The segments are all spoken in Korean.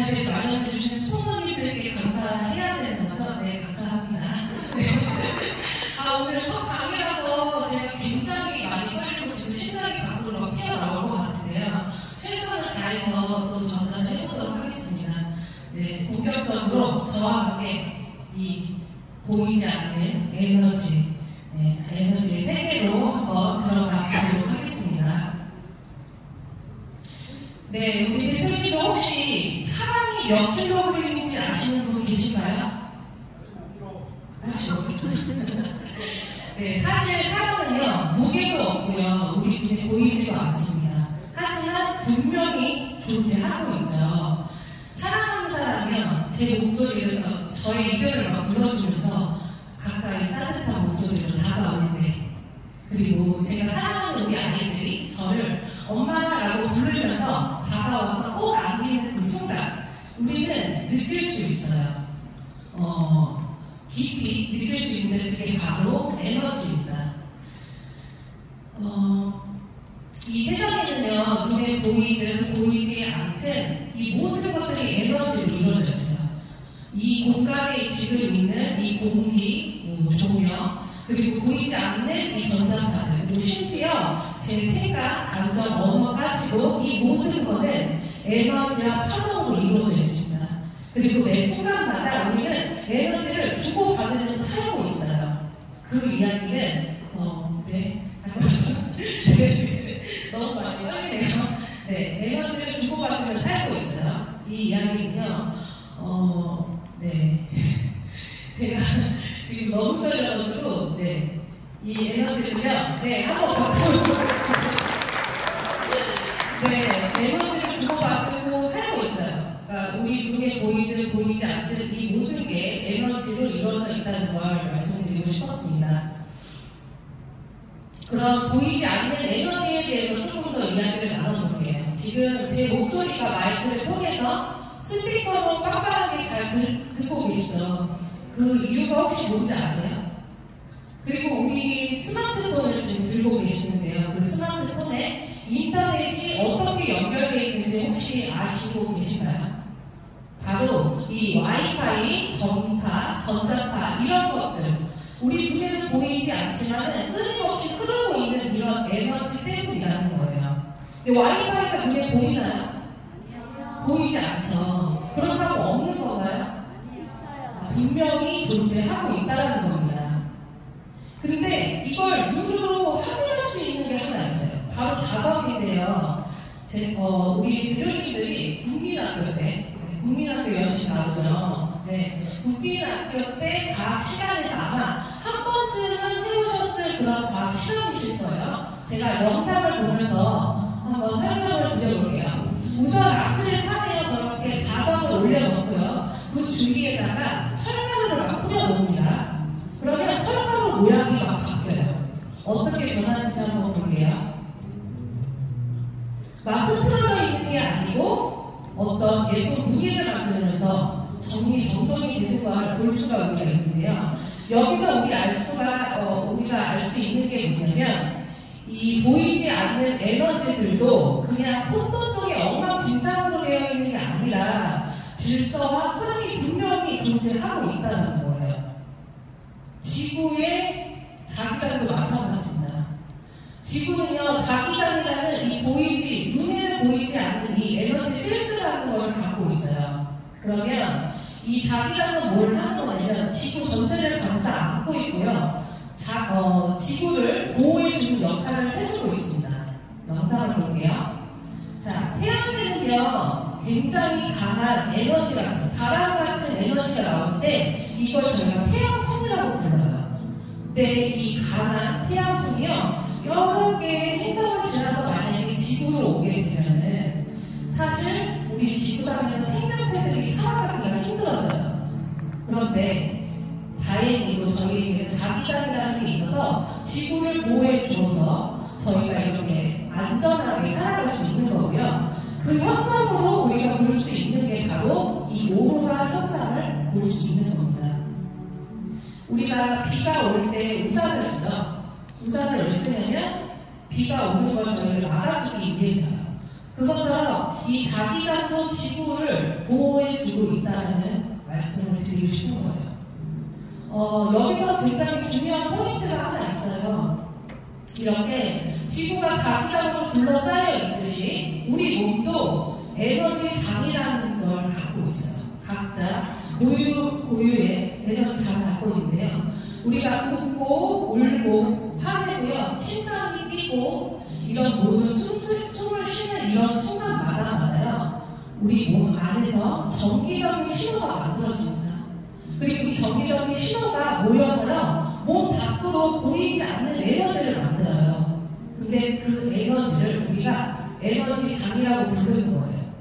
자리를 마련해주신 스폰서님들께 감사해야 되는 거죠? 네, 감사합니다. 네. 오늘 첫 강의라서 제가 굉장히 많이 떨리고 지금 심장이 밖으로 막 튀어나올 것 같은데요. 최선을 다해서 또 전달을 해보도록 하겠습니다. 네, 본격적으로 저와 함께 이 보이지 않는 에너지, 에너지의 세계로 한번 들어가 보도록 하겠습니다. 네, 우리 대표님도 혹시 사랑이 몇 킬로그램인지 아시는 분 계신가요? 네, 사실 사랑은요, 무게도 없고요, 우리 눈에 보이지도 않습니다. 하지만 분명히 존재하고 있죠. 사랑하는 사람이면 제 목소리를, 저의 이별을 막 불러주면서 가까이 따뜻한 목소리로 다가올 때, 그리고 제가 사랑하는 우리 아이들이 저를 엄마라고 부르면서 다가와서 꼭 안기는 그 순간, 우리는 느낄 수 있어요. 깊이 느낄 수 있는 그게 바로 에너지입니다. 이 세상에는요, 눈에 보이든 보이지 않든 이 모든 것들이 에너지로 이루어져 있어요. 이 공간에 지금 있는 이 공기, 조명, 그리고 보이지 않는 이 전자파들, 그리고 심지어 제 생각, 감정, 언어까지도 이 모든 것은 에너지와 파동으로 이루어져 있습니다. 그리고 매 순간마다 우리는 에너지를 주고받으면서 살고 있어요. 그 이야기는, 너무 많이 떨리네요. 네, 에너지를 주고받으면서 살고 있어요. 이 이야기는요, 제가 지금 너무 떨려가지고, 이 에너지를요, 한번 박수. 에너지를 주고받고 살고 있어요. 그러니까 우리 눈에 보이든 보이지 않든 이 모든 게 에너지로 이루어져 있다는 걸 말씀드리고 싶었습니다. 그럼 보이지 않는 에너지에 대해서 조금 더 이야기를 나눠볼게요. 지금 제 목소리가 마이크를 통해서 스피커로 빡빡하게 잘 듣고 계시죠? 그 이유가 혹시 뭔지 아세요? 그리고 우리 스마트폰을 지금 들고 계시는데요. 그 스마트폰에 인터넷이 어떻게 연결되어 있는지 혹시 아시고 계신가요? 바로 이 와이파이, 전파, 전자파 이런 것들, 우리 눈에는 보이지 않지만 끊임없이 흐르고 있는 이런 에너지 때문이라는 거예요. 근데 와이파이가 눈에 보이나요? 보이지 않죠. 그렇다고 없는 건가요? 분명히 존재하고 있다는 겁니다. 근데 이걸 눈으로 확인할 수 있는 게 하나 있어요. 바로 자석인데요. 우리 대표님들이 국민학교 때, 국민학교 연식 나오죠. 국민학교 때 과학 시간에서 아마 한 번쯤은 해오셨을 그런 과학 시험이실 거예요. 제가 영상을 보면서 한번 설명을 드려볼게요. 우선 아크릴판에요, 저렇게 자석을 올려놓고요. 그 주위에다가 철가루를 막 뿌려놓습니다. 그러면 철가루 모양이 막 바뀌어요. 어떻게 변하는지 한번 볼게요. 막 흐트러져 있는 게 아니고 어떤 예쁜 무게를 만들면서 정리정돈이 되는 걸 볼 수가 우리가 있는데요. 여기서 우리가 알 수 있는 게 뭐냐면, 이 보이지 않는 에너지들도 그냥 콘돔 속에 엉망진창으로 되어 있는 게 아니라 질서와 흐름이 분명히 존재하고 있다는 거예요. 지구의 자기장도 마찬가지입니다. 지구는요, 자기장이라는 이 눈에는 보이지 않는 이 에너지 필드라는 걸 갖고 있어요. 그러면 이 자기장은 뭘 하는 거냐면 지구 전체를 감싸 안고 있고요. 지구를 보호해주는 역할을 해주고 있습니다. 영상을 볼게요. 자, 태양에는요, 굉장히 강한 에너지가, 바람 같은 에너지가 나오는데 이걸 저희가 태양풍이라고 불러요. 근데 이 강한 태양풍이요, 여러 개의 행성을 지나서 만약에 지구로 오게 되면은 사실 우리 지구상에는 생명체들이 살아가기가 힘들어져요. 그런데 다행히도 저희에게는 자기장이라는 게 있어서 지구를 보호해 주어서 저희가 이렇게 안전하게 살아갈 수 있는 거고요. 그 현상으로 우리가 볼 수 있는 게 바로 이 오로라 현상을 볼 수 있는 겁니다. 우리가 비가 올 때 우산을 쓰죠. 우산을 왜 쓰냐면 비가 오는 걸 저희를 막아주기 위해서요. 그것처럼 이 자기장도 지구를 보호해주고 있다는 말씀을 드리고 싶은 거예요. 여기서 굉장히 중요한 포인트가 하나 있어요. 이렇게 지구가 자기장으로 둘러싸여 있듯이 우리 몸도 에너지 장이라는 걸 갖고 있어요. 각자 고유의 에너지 장을 갖고 있는데요. 우리가 웃고 울고 화내고요, 심장이 뛰고 이런 모든 숨을 쉬는 이런 순간마다요, 우리 몸 안에서 정기적인 신호가 만들어집니다. 그리고 이 정기적인 신호가 모여서요, 몸 밖으로 보이지 않는 에너지를 만들어요. 근데 그 에너지를 우리가 에너지 장이라고 부르는 거예요.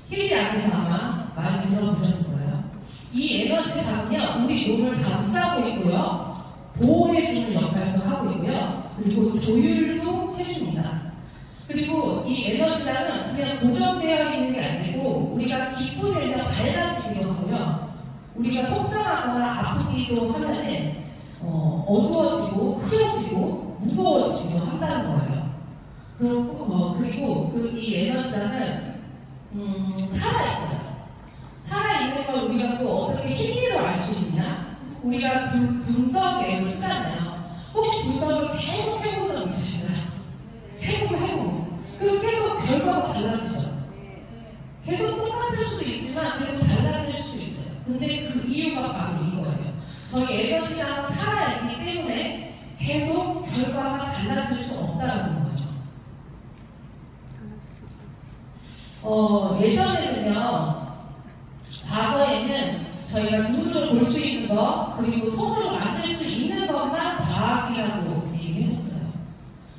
힐리 안에서 아마 많이 들어보셨을 거예요. 이 에너지 장은요, 우리 몸을 감싸고 있고요, 보호해주는 역할도 하고 있고요, 그리고 조율도 해줍니다. 그리고 이 에너지장은 그냥 고정되어 있는 게 아니고 우리가 기쁘면 밝아지기도 하고요, 우리가 속상하거나 아프기도 하면은 어두워지고 흐려지고 무거워지기도 한다는 거예요. 그리고 이 에너지장은 살아있어요. 살아있는 걸 우리가 또 어떻게 힐리로 알 수 있냐? 우리가 분석 앱을 쓰잖아요. 혹시 분석을 계속 해본 적 있으신가요? 해보고 그럼 계속 결과가 달라지죠. 계속 똑같을 수도 있지만 계속 달라질 수도 있어요. 근데 그 이유가 바로 이거예요. 저희 에너지가 살아있기 때문에 계속 결과가 달라질 수 없다는 거죠. 예전에는요, 과거에는 저희가 눈으로 볼 수 있는 것, 그리고 손으로 만질 수 있는 것만 과학이라고 얘기했었어요.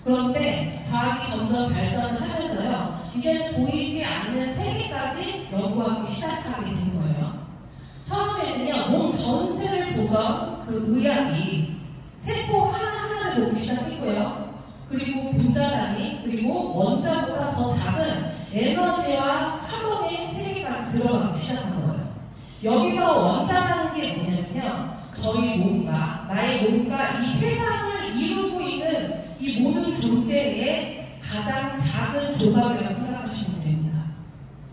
그런데 과학이 점점 발전을 하면서요, 이제는 보이지 않는 세계까지 연구하기 시작하게 된 거예요. 처음에는요, 몸 전체를 보던 그 의학이 세포 하나하나를 보기 시작했고요. 그리고 분자단위, 그리고 원자보다 더 작은 에너지와 파동의 세계까지 들어가기 시작한 거예요. 여기서 원자라는 게 뭐냐면요, 저희 몸과, 나의 몸과 이 세상을 이루고 있는 이 모든 존재의 가장 작은 조각이라고 생각하시면 됩니다.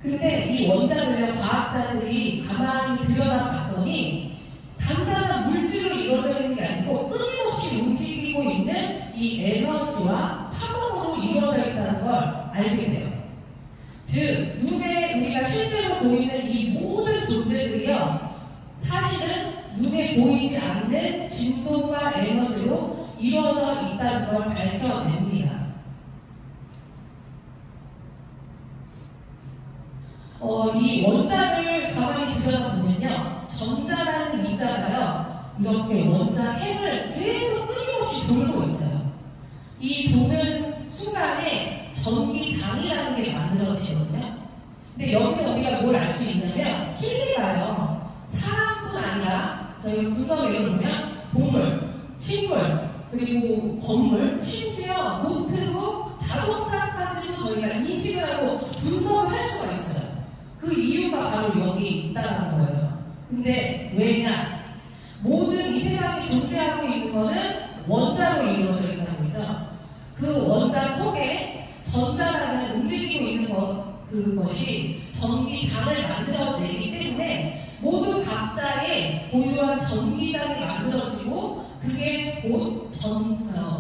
근데 이 원자들과 과학자들이 가만히 들여다봤더니 단단한 물질로 이루어져 있는 게 아니고 끊임없이 움직이고 있는 이 에너지와 파동으로 이루어져 있다는 걸 알게 돼요. 즉, 눈에 우리가 실제로 보이는 이 모든 존재들이요, 사실은 눈에 보이지 않는 진동과 에너지로 이루어져 있다는 걸 밝혀냅니다. 이 원자를 가만히 들여다보면요, 전자라는 입자가요, 이렇게 원자 핵을 계속 끊임없이 돌고 있어요. 이 도는 순간에 전기장이라는 게 만들어지거든요. 근데 여기서 우리가 뭘 알 수 있냐면, 힐리가요, 사람뿐 아니라 저희가 분석에 보면 동물, 식물, 그리고 건물, 심지어 노트북, 자동차까지도 저희가 인식을 하고 분석을 할 수가 있어요. 그 이유가 바로 여기에 있다는 거예요. 근데 왜냐? 모든 이 세상에 존재하고 있는 거는 원자로 이루어져 있다고 했죠. 그 원자 속에 전자라는 움직이고 있는 그것이 전기장을 만들어내기 때문에 모두 각자의 고유한 전기장이 만들어지고 그게 곧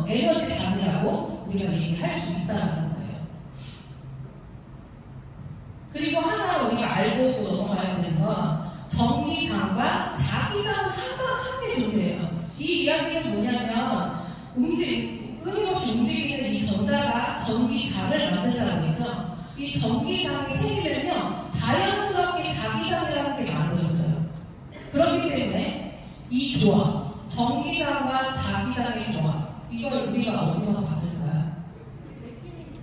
에너지 장이라고 우리가 얘기할 수 있다는 거예요. 그리고 하나 우리가 알고 넘어가야 되는 건, 전기장과 자기장은 항상 함께 존재해요. 이 이야기는 뭐냐면, 끊임없이 움직이는 이 전자가 전기장을 만든다고 했죠. 이 전기장이 생기면요, 자연스럽게 자기장이라는 게 만들어져요. 그렇기 때문에 이 조합, 전기장과 자기장의 조합, 이걸 우리가 어디서 봤을까요?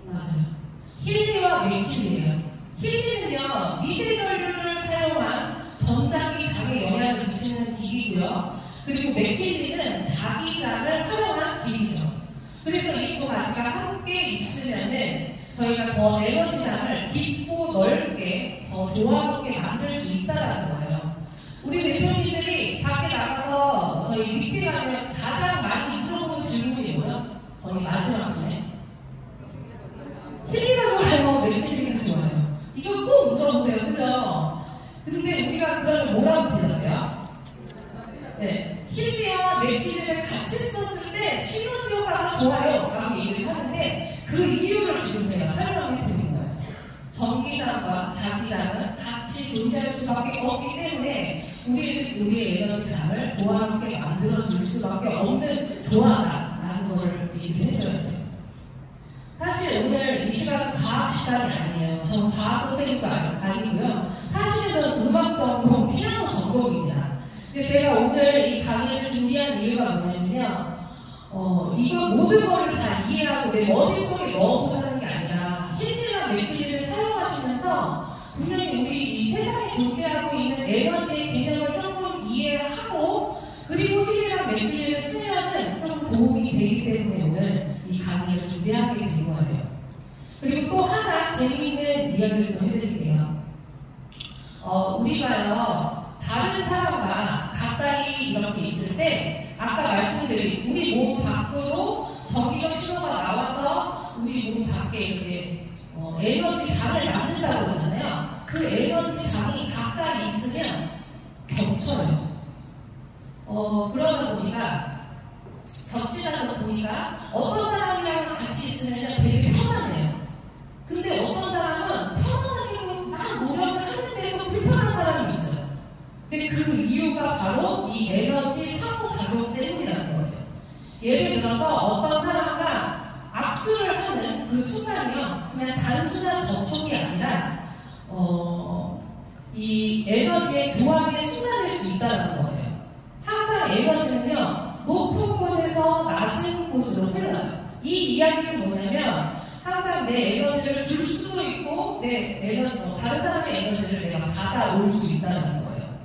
맞아요. 힐리와 맥힐리예요. 힐리는요, 미세전류를 사용한 전자기장에 영향을 미치는 기기고요. 그리고 맥힐리는 자기장을 활용한 기기죠. 그래서 이 두 가지가 함께 있으면은 저희가 더 에너지장을 깊고 넓게, 더 조화롭게 만들 수 있다는 거예요. 우리 대표님들이 밖에 나가서 저희 미팅 하면 가장 많이 들어보는 질문이 뭐죠? 거의 마지막쯤에. 힐리가 좋아요? 맥힐리가 존재할 수밖에 없기 때문에 우리의 에너지장을 조화롭게 만들어줄 수밖에 없는 조화다라는 걸 얘기를 해줘야 돼요. 사실 오늘 이 시간은 과학 시간이 아니에요. 저는 과학 선생님도 아니고요. 사실은 저는 음악 전공, 피아노 전공입니다. 근데 제가 오늘 이 강의를 준비한 이유가 뭐냐면요. 이거 모든 거를 다 이해하고 내 머릿속에 넣어보자는 게 아니라 힐리나 맥힐리를 사용하시면서 분명히 우리 이 세상에 존재하고 있는 에너지의 개념을 조금 이해하고 그리고 힐리나 맥힐리를 쓰면은 좀 도움이 되기 때문에 오늘 이 강의를 준비하게 된 거예요. 그리고 또 하나 재미있는 이야기를 또 해드릴게요. 우리가요, 다른 사람과 가까이 이렇게 있을 때, 아까 말씀드린 우리 몸 밖으로 전기적 신호가 나와서 우리 몸 밖에 이렇게 에너지 장을 만든다고 하잖아요. 그 에너지 장이 가까이 있으면 겹쳐요. 그러다 보니까 겹치다 보니까 어떤 사람이랑 같이 있으면 되게 편하네요. 근데 어떤 사람은 편안하게 막 노력을 하는데도 불편한 사람이 있어요. 근데 그 이유가 바로 이 에너지 상호작용 때문이라는 거예요. 예를 들어서 어떤 사람과 악수를 하는 그 순간이요, 그냥 단순한 접촉이 아니라 이 에너지의 교환의 순간일 수 있다는 거예요. 항상 에너지는요, 높은 곳에서 낮은 곳으로 흘러요. 이 이야기는 뭐냐면 항상 내 에너지를 줄 수도 있고 다른 사람의 에너지를 내가 받아올 수 있다는 거예요.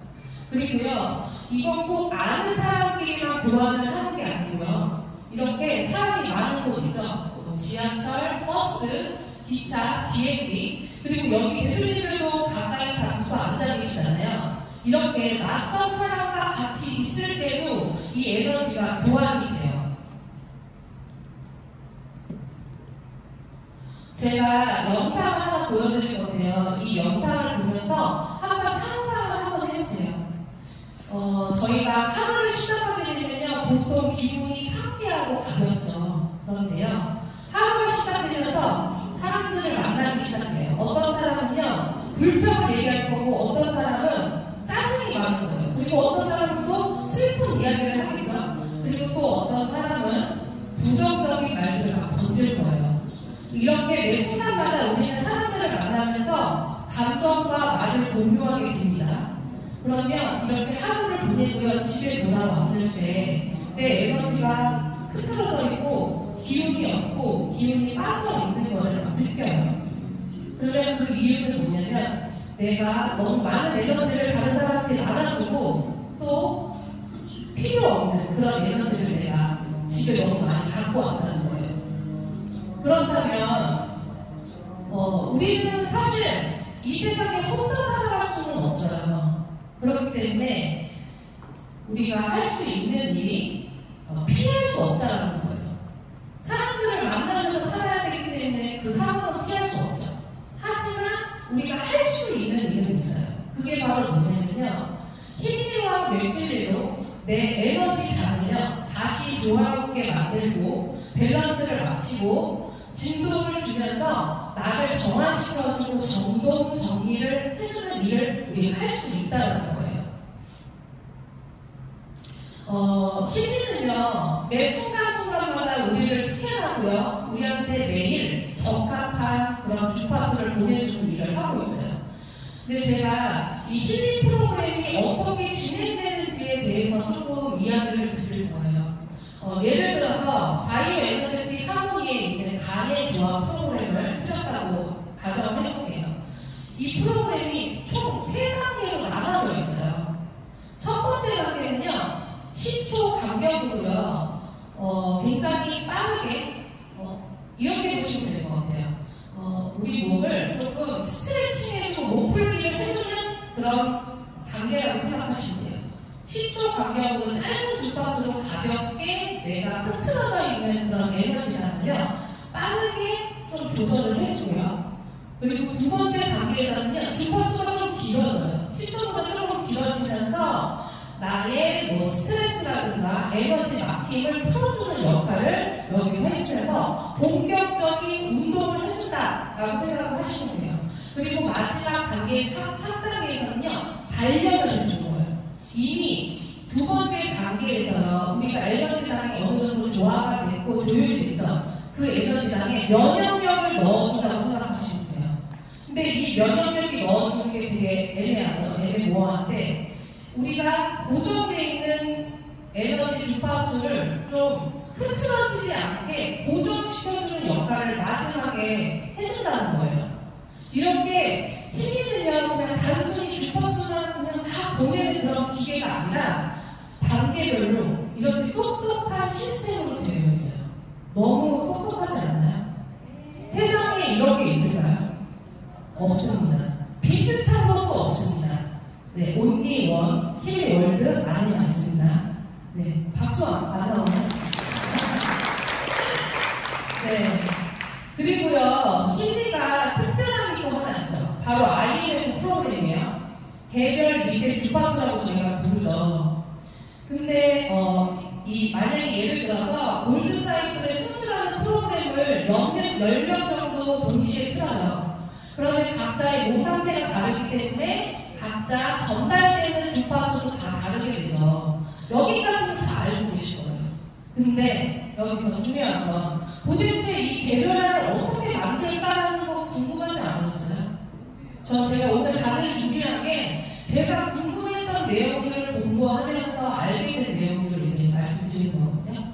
그리고요, 이건 꼭 아는 사람끼리만 교환을 하는 게 아니고요, 이렇게 사람이 많은 곳 있죠. 지하철, 버스, 기차, 비행기, 그리고 여기 대표님들도 가까이 다 붙어 앉아 계시잖아요. 이렇게 낯선 사람과 같이 있을 때도 이 에너지가 교환이 돼요. 제가 영상을 하나 보여드릴 건데요. 이 영상을 보면서 한번 상상을 한번 해보세요. 저희가 하루를 시작하게 되면요, 보통 기분이 상쾌하고 가볍죠. 그런데요, 하루가 시작되면서 사람들을 만나기 시작해요. 어떤 사람은요, 불평을 얘기할 거고, 어떤 사람은 짜증이 많은 거예요. 그리고 어떤 사람은 또 슬픈 이야기를 하겠죠. 그리고 또 어떤 사람은 부정적인 말들을 막 던질 거예요. 이렇게 매 순간마다 우리는 사람들을 만나면서 감정과 말을 공유하게 됩니다. 그러면 이렇게 하루를 보내고요, 집에 돌아왔을 때 내 에너지가 흐트러져 있고 기운이 없고 기운이 빠져 있는 거를 막 느껴요. 그러면 그 이유는 뭐냐면 내가 너무 많은 에너지를 다른 사람한테 나눠주고 또 필요 없는 그런 에너지를 내가 집에 너무 많이 갖고 왔다는 거예요. 그렇다면 우리는 사실 이 세상에 혼자 살아갈 수는 없어요. 그렇기 때문에 우리가 할 수 있는 일이 피할 수 없다는 거예요. 사람들을 만나면서 살아야 되기 때문에 그 상황은 피할 수 없죠. 하지만 우리가 할 수 있는 일은 있어요. 그게 바로 뭐냐면요, 힐리와 맥힐리로 내 에너지 장을요 다시 조화롭게 만들고 밸런스를 맞추고 진동을 주면서 나를 정화시켜주고 정돈 정리를 해주는 일을 우리가 할 수 있다는 거예요. 힐리는요, 매 순간순간마다 우리를 스캔하고요, 우리한테 매일 적합한 그런 주파수를 보내주는 일을 하고 있어요. 근데 제가 이 힐링 프로그램이 어떻게 진행되는지에 대해서 조금 이야기를 드릴 거예요. 예를 들어서 바이오 에너제틱 하모니에 있는 간의 조합 프로그램을 틀었다고 가정을 해볼게요. 이 프로그램이 총 3단계로 나눠져 있어요. 첫 번째 단계는요, 10초 간격으로요, 굉장히 빠르게 이렇게 보시면 될 것 같아요. 우리 몸을 조금 스트레칭해주고 몸 풀기를 해주는 그런 단계라고 생각하시면 돼요. 10초 간격으로 짧은 주파수로 가볍게 내가 흐트러져 있는 그런 에너지장을요, 빠르게 좀 조절을 해주고요. 그리고 두 번째 단계에서는요, 주파수가 좀 길어져요. 10초보다 조금 길어지면서 나의 스트레스라든가 에너지 막힘을 풀어주는 역할을 여기서 해주면서 본격적인 운동을 해준다라고 생각을 하시면 돼요. 그리고 마지막 단계 3단계에서는요, 반려견을 준 거예요. 이미 두 번째 단계에서요, 우리가 에너지장이 어느 정도 조화가 됐고 조율됐죠. 그 에너지장에 면역력을 넣어준다고 생각하시면 돼요. 근데 이 면역력이 넣어주는 게 되게 애매하죠. 애매모호한데, 우리가 고정되어 있는 에너지 주파수를 좀 흐트러지지 않게 고정시켜주는 역할을 마지막에 해준다는 거예요. 이렇게 힐링은요, 그냥 단순히 주파수만 그냥 막 보내는 그런 기계가 아니라 단계별로 이렇게 똑똑한 시스템으로 되어 있어요. 너무 똑똑하지 않나요? 세상에 이런 게 있을까요? 없습니다. 비슷한 것도 없습니다. 네, 온리 원, 힐 월드 안에 있습니다. 네, 박수 안 나오나요? 네. 그리고요, 힐리가 특별한 게 또 하나 있죠. 바로 IMF 프로그램이에요. 개별 미세 주파수라고 저희가 부르죠. 근데, 만약에 예를 들어서 골드 사이클의 순수라는 프로그램을 10명 정도 동시에 틀어요. 그러면 각자의 몸 상태가 다르기 때문에 각자 전달되는 주파수도 다 다르게 되죠. 여기까지는 다 알고 계실 거예요. 근데 여기서 중요한 건 도대체 이 개별화를 어떻게 만들까라는 거 궁금하지 않으셨어요? 제가 오늘 강의를 준비한 게 제가 궁금했던 내용들을 공부하면서 알게 된 내용들을 이제 말씀드리는 거거든요.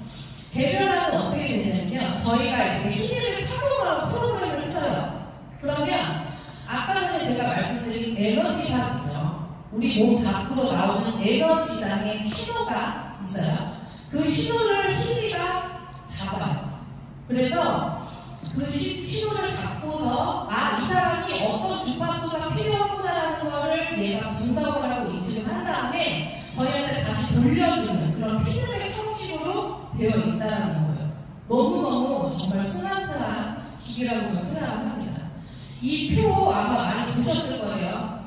개별화는 어떻게 되냐면요, 저희가 이렇게 힐링을 착용하고 프로그램을 틀어요. 그러면 아까 전에 제가 말씀드린 에너지장 있죠. 우리 몸 밖으로 나오는 에너지장의 신호가 있어요. 그 신호를 힐리가 잡아요. 그래서 그 신호를 잡고서 이 사람이 어떤 주파수가 필요하구나라는 거를 얘가 분석을 하고 인식을 한 다음에 저희한테 다시 돌려주는 그런 피드백 형식으로 되어 있다는 거예요. 너무너무 정말 스마트한 기기라고 생각을 합니다. 이 표 아마 많이 보셨을 거예요.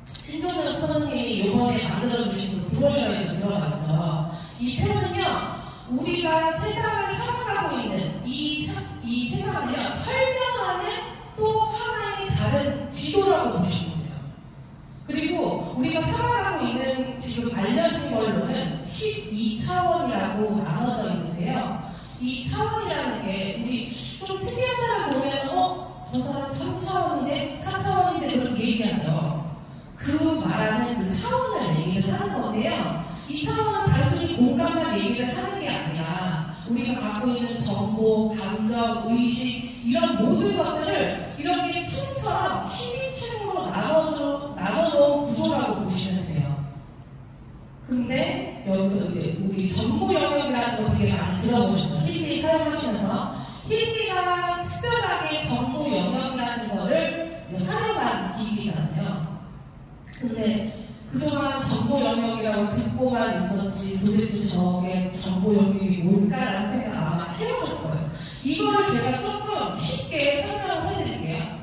신동현 선생님이 이번에 만들어주신 그 브로셔에 들어갔죠. 이 표는요, 우리가 세상을 살아가고 있는 이 세상을요, 설명하는 또 하나의 다른 지도라고 보시면 돼요. 그리고 우리가 살아가고 있는 지금 알려진 걸로는 12차원이라고 나눠져 있는데요. 이 차원이라는 게 우리 좀 특이한 사람 보면 저 사람 3차원인데 4차원인데 그렇게 얘기하죠. 그 말하는 그 차원을 얘기를 하는 건데요. 이 차원은 단순히 공간만 얘기를 하는 게 아니라 우리가 갖고 있는 정보, 감정, 의식 이런 모든 것들을 이렇게 층처럼 12층으로 나눠놓은 구조라고 보시면 돼요. 근데 여기서 이제 우리 정보 영역이라는 거 되게 많이 들어보셨죠? 힐리 사용하시면서 힐리가 특별하게 정보 영역이라는 거를 활용한 기기잖아요. 근데 그동안 정보 영역이라고 듣고만 있었지 도대체 저게 정보 영역이 뭘까라는 생각 아마 해보셨어요. 이거를 제가 조금 쉽게 설명을 해드릴게요.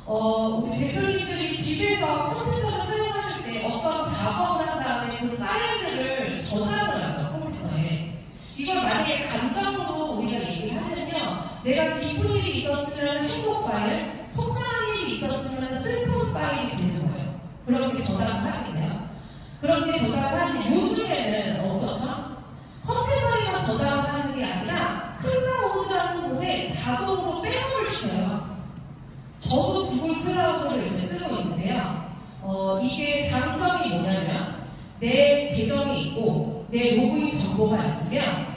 우리 대표님들이 집에서 컴퓨터를 사용하실 때 어떤 작업을 한 다음에 그 파일들을 저장을 하죠, 컴퓨터에. 이걸 만약에 감정으로 우리가 얘기를 하면요, 내가 기쁜 일이 있었으면 행복 파일, 속상한 일이 있었으면 슬픈 파일이 되는 거예요. 그렇게 저장을 하게 돼요. 그렇게 저장을 하는데 요즘에는 어떻죠? 컴퓨터에만 저장을 하는 게 아니라 클라우드라는 곳에 자동으로 백업을 시켜요. 저도 구글 클라우드를 이제 쓰고 있는데요. 이게 장점이 뭐냐면 내 계정이 있고 내 로그인 정보가 있으면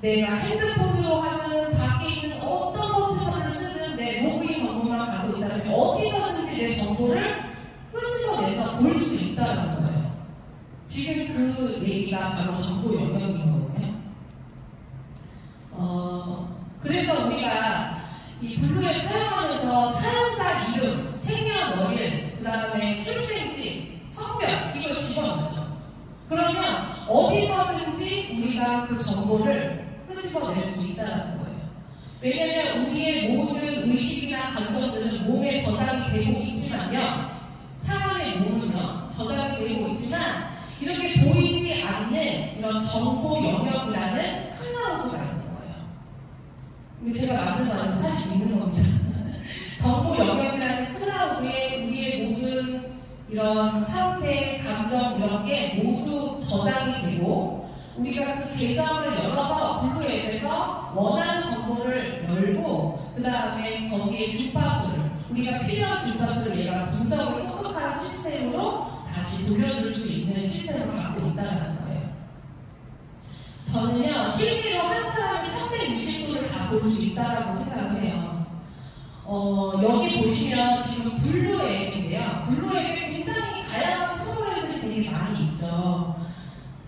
내가 핸드폰으로 하든 밖에 있는 어떤 컴퓨터를 쓰든 내 로그인 정보만 갖고 있다면 어디서든지 내 정보를 끄집어내서 볼 수 있다는 거예요. 지금 그 얘기가 바로 정보 영역인 거거든요. 그래서 우리가 이 블루앱 사용하면서 사용자 이름, 생년월일, 그 다음에 출생지, 성별 이걸 집어넣죠. 그러면 어디서든지 우리가 그 정보를 끄집어낼 수 있다는 거예요. 왜냐하면 우리의 모든 의식이나 감정들은 몸에 저장이 되고 있지만요, 사람의 몸은요, 저장이 되고 있지만 이렇게 보이지 않는 이런 정보 영역이라는 클라우드가 있는 거예요. 이거 제가 만든 거 아니고 사실 있는 겁니다. 정보 영역이라는 클라우드 이런 상태, 감정 이런 게 모두 저장이 되고 우리가 그 계정을 열어서 블루 앱에서 원하는 정보를 열고 그 다음에 거기에 주파수를 우리가 필요한 주파수를 얘가 분석을 똑똑한 시스템으로 다시 돌려줄 수 있는 시스템을 갖고 있다는 거예요. 저는요, 힐리로 한 사람이 360도를 다 볼 수 있다고 생각을 해요. 여기 보시면 지금 블루 앱인데요. 블루 앱에 굉장히 다양한 프로그램들이 되게 많이 있죠.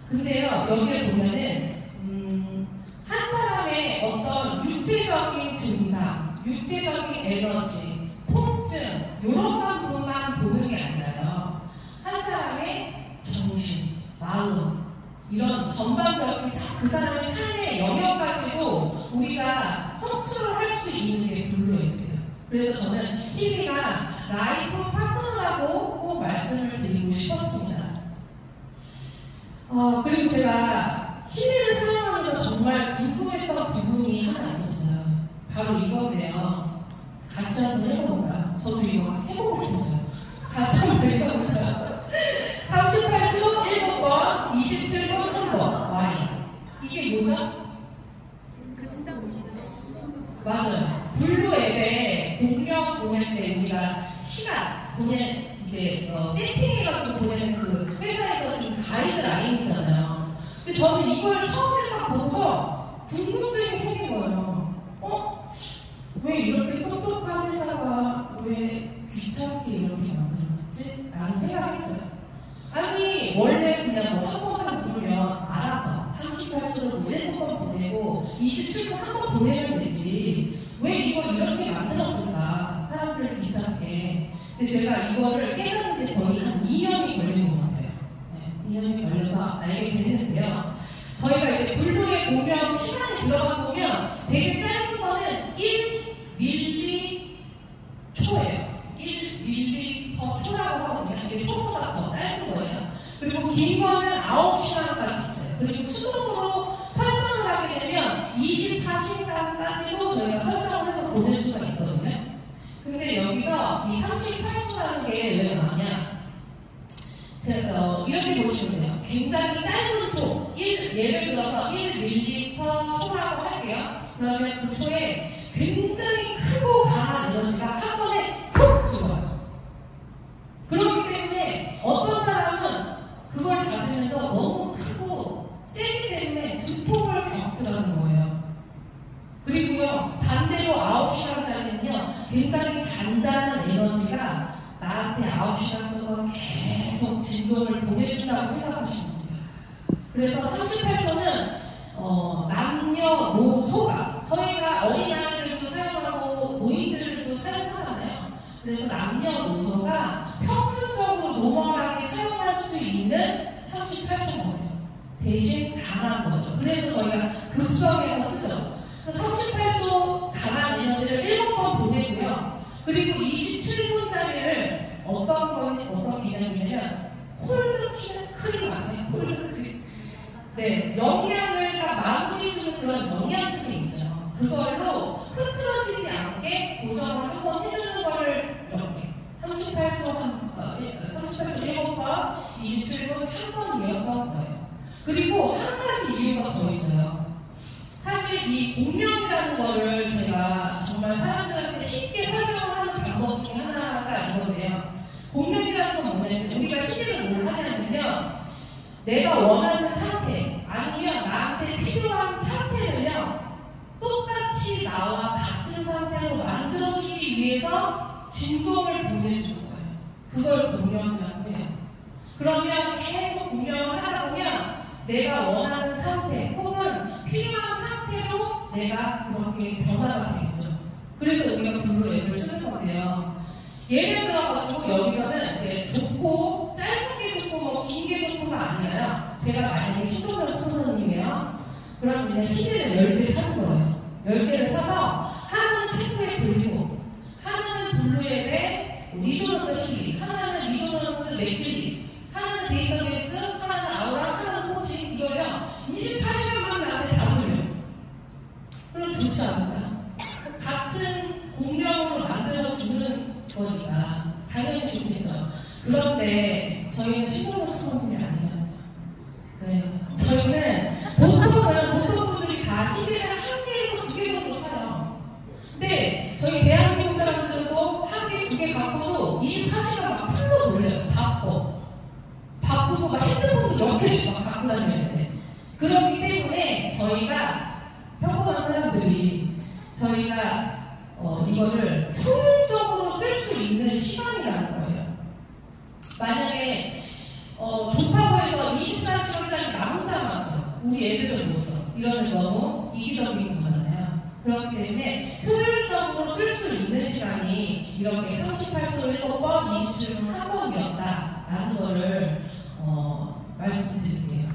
근데요, 여기에 보면은, 한 사람의 어떤 육체적인 증상, 육체적인 에너지, 통증, 이런 것만 보는 게 아니라요. 한 사람의 정신, 마음, 이런 전반적인 그 사람의 삶의 영역까지도 우리가 컨트롤할 수 있는 게 블루앱이에요. 그래서 저는 힐리가 라이프 파트너라고 꼭 말씀을 드리고 싶었습니다. 그리고 제가 힐리를 사용하면서 정말 궁금했던 부분이 하나 있었어요. 바로 이건데요. 같이 한번 해볼까? 저도 이거 해보고 싶었어요. 같이 한번 해볼까? 38초 7번, 27번 3번 Y. 이게 뭐죠? 맞아요. 블루 앱에 공명 보낼 때 우리가 시간 보낸 이제 세팅해가지고 보내는 그 회사에서 준 가이드라인이잖아요. 근데 저는 이걸 처음에 딱 보고서 궁금증이 생긴 거예요. 왜 이렇게 똑똑한 회사가 왜 귀찮게 이렇게 만들어놨지? 라는 생각했어요. 아니 원래 그냥 뭐 한 번만 누르면 알아서 38초로 7번 보내고 27초 한 번 보내면 되지 왜 이걸 이렇게 만들었을까 사람들을 귀찮게. 근데 제가 이거를 깨닫는 데 거의 한 2년이 걸린 것 같아요. 네, 2년이 걸려서 알게 됐는데요. 저희가 이제 블루의 공명 시간에 들어가 보면 되게 짧은 거는 1m초,1 mL/초라고 하거든요. 이게 초보다 더 짧은 거예요. 그리고 긴 거는 9시간까지 있어요. 그리고 수동으로 설정을 하게 되면 24시간까지도 저희가 설정을 해서 보낼 수가 있거든요. 근데 여기서 이 38초라는 게 왜 나오냐? 제가 이렇게 보시면 돼요. 굉장히 짧은 초, 예를 들어서 1mL/초라고 할게요. 그러면 그 초에 굉장히 크고 강한 에너지가 한 번에 푹 들어와요. 그렇기 때문에 어떤 사람은 그걸 받으면서 너무 크고 세기 때문에 두통을 겪더라는 거예요. 그리고요, 반대로 9시간짜리는요, 굉장히 잔잔한 에너지가 나한테 9시간 동안 계속 진동을 보내준다고 생각하시면 돼요. 그래서 38초는 남녀노소가 저희가 어린아이들도 사용하고 노인들도 사용하잖아요. 그래서 남녀노소가 평균적으로 노멀하게 사용할 수 있는 38초예요. 대신 강한 거죠. 그래서 저희가 급성에서 쓰죠. 그래서 38초 강한 에너지를 7번 보내고요. 그리고 27분짜리를 어떤 개념이냐면 콜드 크림 아세요? 콜드 크림. 네, 영양을 다 마무리 주는 그런 영양크림 있죠. 그걸로 흐트러지지 않게 고정을 한번 해주는 거를 이렇게 38초 7번, 27분 한 번 이어본 거예요. 그리고 한 가지 이유가 더 있어요. 사실 이 공명이라는 거를 제가 정말 사람들한테 쉽게 설명을 하는 방법 중에 하나가 이건데요. 공명이라는 건 뭐냐면 우리가 힐링을 뭘 하냐면요. 내가 원하는 상태 아니면 나한테 필요한 상태를요. 똑같이 나와 같은 상태로 만들어주기 위해서 진동을 보내주는 거예요. 그걸 공명이라고 해요. 그러면 계속 공명을 하다 보면 내가 원하는 상태 혹은 필요한 상태로 내가 그렇게 변화가 되겠죠. 그래서 우리가 블루 앱을 쓰는 건데요. 예를 들어가지고 여기서는 이제 좋고 짧은 게 좋고 뭐 긴 게 좋고가 아니라요. 제가 만약에 신동엽 선생님이에요. 그러면 힐을 10개 사는 거예요. 10개를 사서 하나는 피부에 돌리고 하나는 블루 앱에 리조넌스 힐링, 하나는 리조넌스 맥힐링, 하나는 데이터베이스, 하나는 아우라, 하나는 코칭. 이거요 24시간만 나한테 다 돌려요. 그럼 좋지 않을까요? 같은 공명으로 만들어주는 거니까 당연히 좋겠죠. 그런데 24시간 막 풀로 돌려요. 바쁘고 막 핸드폰도 10개씩 막 갖고 다녀야 돼. 그렇기 때문에 저희가 평범한 사람들이 저희가 이거를 효율적으로 쓸 수 있는 시간이라는 거예요. 만약에 좋다고 해서 24시간짜리 나 혼자만 써. 우리 애들은 못 써. 이러면 너무 이기적인 거잖아요. 그렇기 때문에 효율적으로 쓸 수 있는 시간이 이렇게 38초 7번, 27분 한 번이었다라는 거를 말씀드릴게요.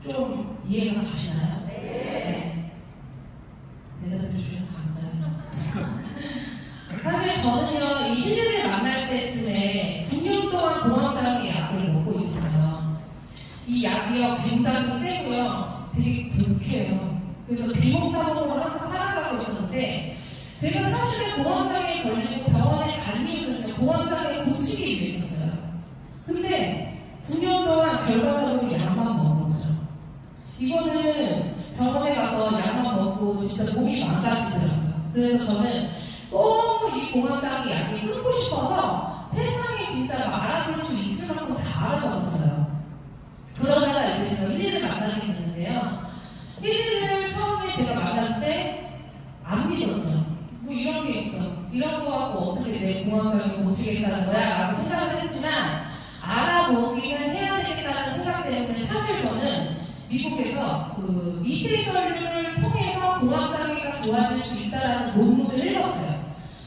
좀 이해가 가시나요? 네. 대답해 주셔서 감사해요. 사실 저는요, 이 힐리를 만날 때쯤에 9년 동안 공황장애 약을 먹고 있었어요. 이 약이요, 굉장히 세고요, 되게 독해요. 그래서 비몽사몽으로 항상 살아가고 있었는데, 제가 사실은 공황장애에 걸리고 병원에 간 이유는 공황장애 고치기 위해 있었어요. 근데 9년 동안 결과적으로 약만 먹는 거죠. 이거는 병원에 가서 약만 먹고 진짜 몸이 망가지더라고요. 그래서 저는 너무 이 공황장애 약이 끊고 싶어서 세상에 진짜 알아볼 수 있을 만큼 다 알아봤었어요. 그러다가 이제 제가 힐리를 만나게 됐는데요. 힐리를 처음에 제가 만났을 때 안 믿었죠. 뭐 이런 게 있어. 이런 거 갖고 어떻게 내 공황장애 고치겠다는 거야? 라고 생각을 했지만 알아보기는 해야 되겠다는 생각 때문에 사실 저는 미국에서 그 미세전류를 통해서 공황장애가 좋아질 수 있다는 논문을 읽었어요.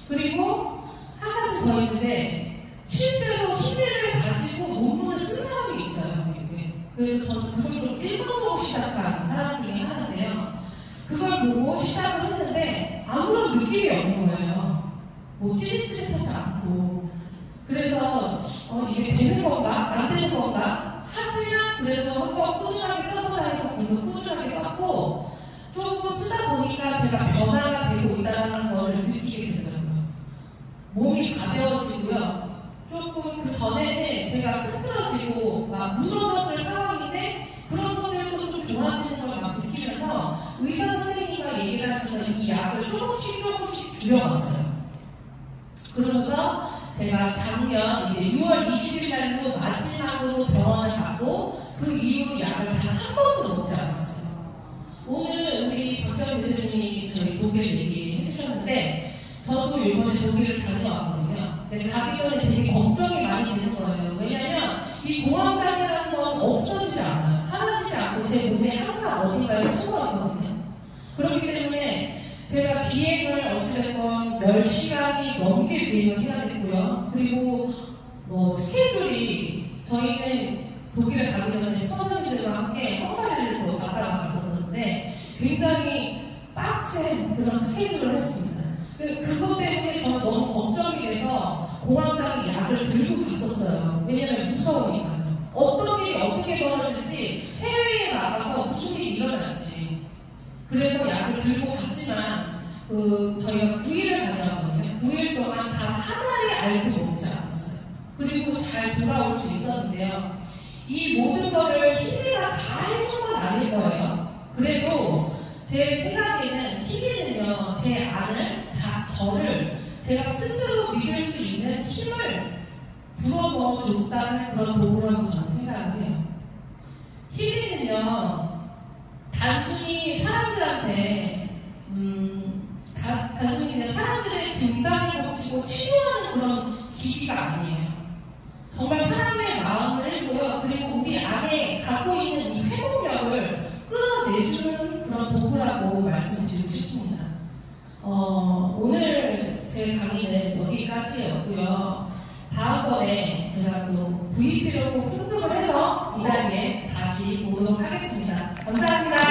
그리고 한 가지 더 있는데 실제로 힐리를 가지고 논문을 쓴 사람이 있어요. 미국에. 그래서 저는 그걸 좀 읽어보고 시작한 사람 중에 하나인데요. 그걸 보고 시작을 했는데 아무런 느낌이 없는 거예요. 뭐 찌릿찌릿하지 않고. 그래서 이게 되는 건가? 안 되는 건가? 하지만 그래도 한번 꾸준하게 써보자 해서 계속 꾸준하게 썼고 조금 쓰다 보니까 제가 변화가 되고 있다는 걸 느끼게 되더라고요. 몸이 가벼워지고요. 조금 그 전에는 제가 흐트러지고 막 무너졌을 상황인데 그런 것들도 좀 좋아지는 걸 막 느끼면서 의사 선생님과 얘기를 하면서 이 약을 조금씩 줄여봤어요. 그러면서 제가 작년 이제 6월 20일 날로 마지막으로 병원을 갔고 그 이후로 약을 단 한 번도 먹지 않았어요. 오늘 우리 박정희 대표님이 저희 독일 얘기해 주셨는데 저도 이번에 독일을 다녀왔거든요. 근데 가기 전에 되게 걱정이 많이 되는 거예요. 왜냐면 이 공황장애라는 건 없어지지 않아요. 사라지지 않고 제 몸에 항상 어딘가에 숨어 있거든요. 그렇기 때문에 제가 비행을 어찌됐건 10시간이 넘게 비행을 해야 됐고요. 그리고 뭐 스케줄이 저희는 독일에 가기 전에 스폰서님들과 함께 헝가리를 또 갔다가 갔었는데 굉장히 빡센 그런 스케줄을 했습니다. 그것 때문에 저는 너무 걱정이 돼서 공황장애 약을 들고 갔었어요. 왜냐면 무서우니까요. 어떤 일이 어떻게 벌어질지 해외에 나가서 무슨 일이 일어날지. 그래서 약을 들고 갔지만 저희가 9일을 다녀왔거든요. 9일 동안 단 하나의 알도 먹지 않았어요. 그리고 잘 돌아올 수 있었는데요. 이 모든 거를 힐리가 다 해준 건 아닐 거예요. 그래도 제 생각에는 힐리는요, 제 안을, 저를 제가 스스로 믿을 수 있는 힘을 불어넣어 줬다는 그런 도구라고 저는 생각을 해요. 힐리는요, 단순히 사람들한테 단순히 그냥 사람들의 증상을 고치고 치료하는 그런 기기가 아니에요. 정말 사람의 마음을 읽고요. 그리고 우리 안에 갖고 있는 이 회복력을 끌어내주는 그런 도구라고 말씀드리고 싶습니다. 오늘 제 강의는 여기까지였고요. 다음번에 제가 또 VP로 꼭 승급을 해서 이 자리에 다시 오도록 하겠습니다. 감사합니다.